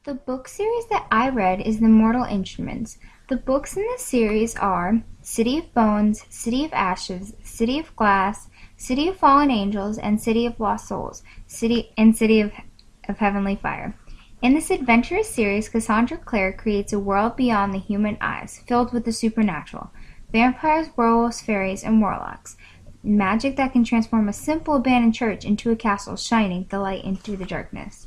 The book series that I read is The Mortal Instruments. The books in this series are City of Bones, City of Ashes, City of Glass, City of Fallen Angels, and City of Lost Souls, City of Heavenly Fire. In this adventurous series, Cassandra Clare creates a world beyond the human eyes, filled with the supernatural. Vampires, werewolves, fairies, and warlocks. Magic that can transform a simple abandoned church into a castle, shining the light into the darkness.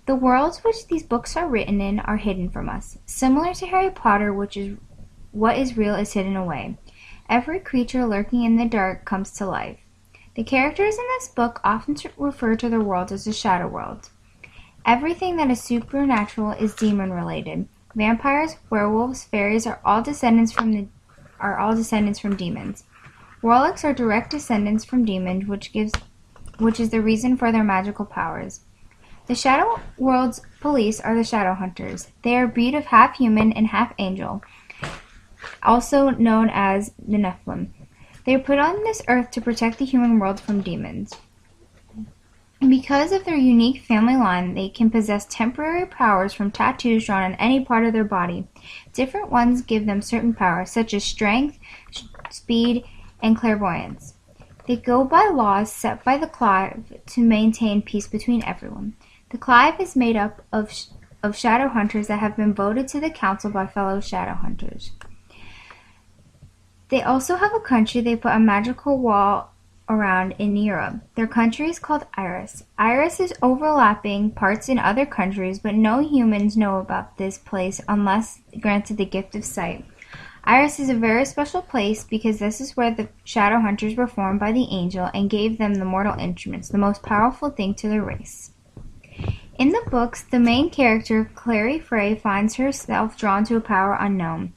The worlds which these books are written in are hidden from us. Similar to Harry Potter, which is what is real is hidden away. Every creature lurking in the dark comes to life. The characters in this book often refer to their world as the Shadow World. Everything that is supernatural is demon-related. Vampires, werewolves, fairies are all descendants from demons. Warlocks are direct descendants from demons, which is the reason for their magical powers. The Shadow World's police are the Shadow Hunters. They are a breed of half human and half angel, also known as the Nephilim. They are put on this earth to protect the human world from demons. Because of their unique family line, they can possess temporary powers from tattoos drawn on any part of their body. Different ones give them certain powers, such as strength, speed, and clairvoyance. They go by laws set by the Clive to maintain peace between everyone. The Clive is made up of shadow hunters that have been voted to the council by fellow shadow hunters. They also have a country they put a magical wall around in Europe. Their country is called Iris. Iris is overlapping parts in other countries, but no humans know about this place unless granted the gift of sight. Iris is a very special place because this is where the shadow hunters were formed by the angel and gave them the mortal instruments, the most powerful thing to their race. In the books, the main character, Clary Frey, finds herself drawn to a power unknown.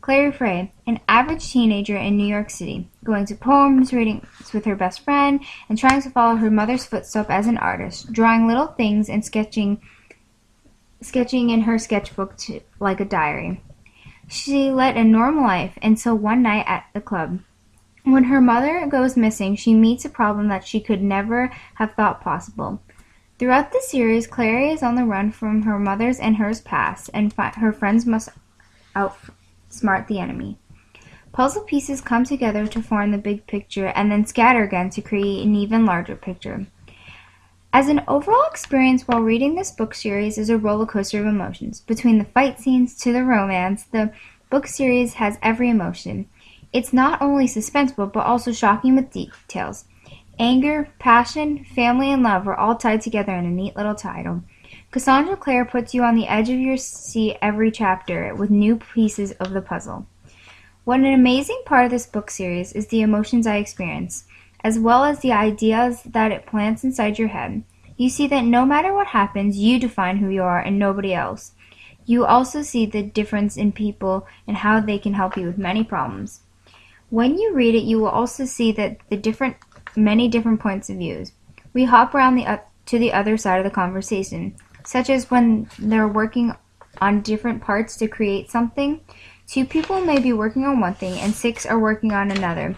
Clary Frey, an average teenager in New York City, going to poems readings with her best friend, and trying to follow her mother's footsteps as an artist, drawing little things and sketching in her sketchbook like a diary. She led a normal life until one night at the club. When her mother goes missing, she meets a problem that she could never have thought possible. Throughout the series, Clary is on the run from her mother's and hers past, and her friends must outsmart the enemy. Puzzle pieces come together to form the big picture and then scatter again to create an even larger picture. As an overall experience while reading this book series is a roller coaster of emotions. Between the fight scenes to the romance, the book series has every emotion. It's not only suspenseful, but also shocking with details. Anger, passion, family, and love are all tied together in a neat little title. Cassandra Clare puts you on the edge of your seat every chapter with new pieces of the puzzle. What an amazing part of this book series is the emotions I experience, as well as the ideas that it plants inside your head. You see that no matter what happens, you define who you are and nobody else. You also see the difference in people and how they can help you with many problems. When you read it, you will also see that many different points of views. We hop around to the other side of the conversation, such as when they're working on different parts to create something. 2 people may be working on one thing and 6 are working on another,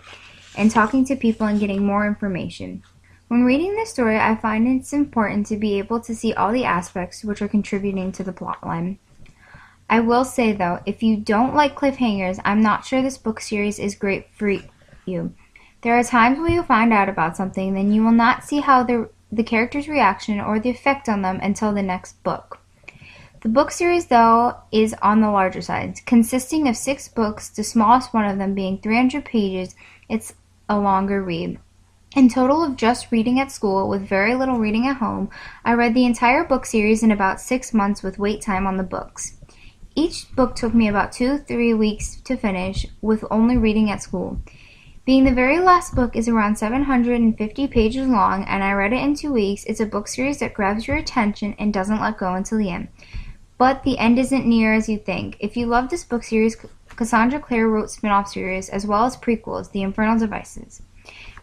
and talking to people and getting more information. When reading this story, I find it's important to be able to see all the aspects which are contributing to the plotline. I will say though, if you don't like cliffhangers, I'm not sure this book series is great for you. There are times where you'll find out about something, then you will not see how the character's reaction or the effect on them until the next book. The book series, though, is on the larger side, consisting of 6 books, the smallest one of them being 300 pages. It's a longer read. In total of just reading at school, with very little reading at home, I read the entire book series in about 6 months with wait time on the books. Each book took me about 2-3 weeks to finish, with only reading at school. Being the very last book is around 750 pages long, and I read it in 2 weeks, it's a book series that grabs your attention and doesn't let go until the end. But the end isn't near as you think. If you love this book series, Cassandra Clare wrote spin-off series as well as prequels, The Infernal Devices.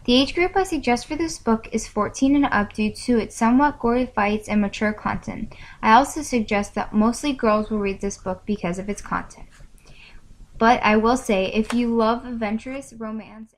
The age group I suggest for this book is 14 and up due to its somewhat gory fights and mature content. I also suggest that mostly girls will read this book because of its content. But I will say, if you love adventurous romance,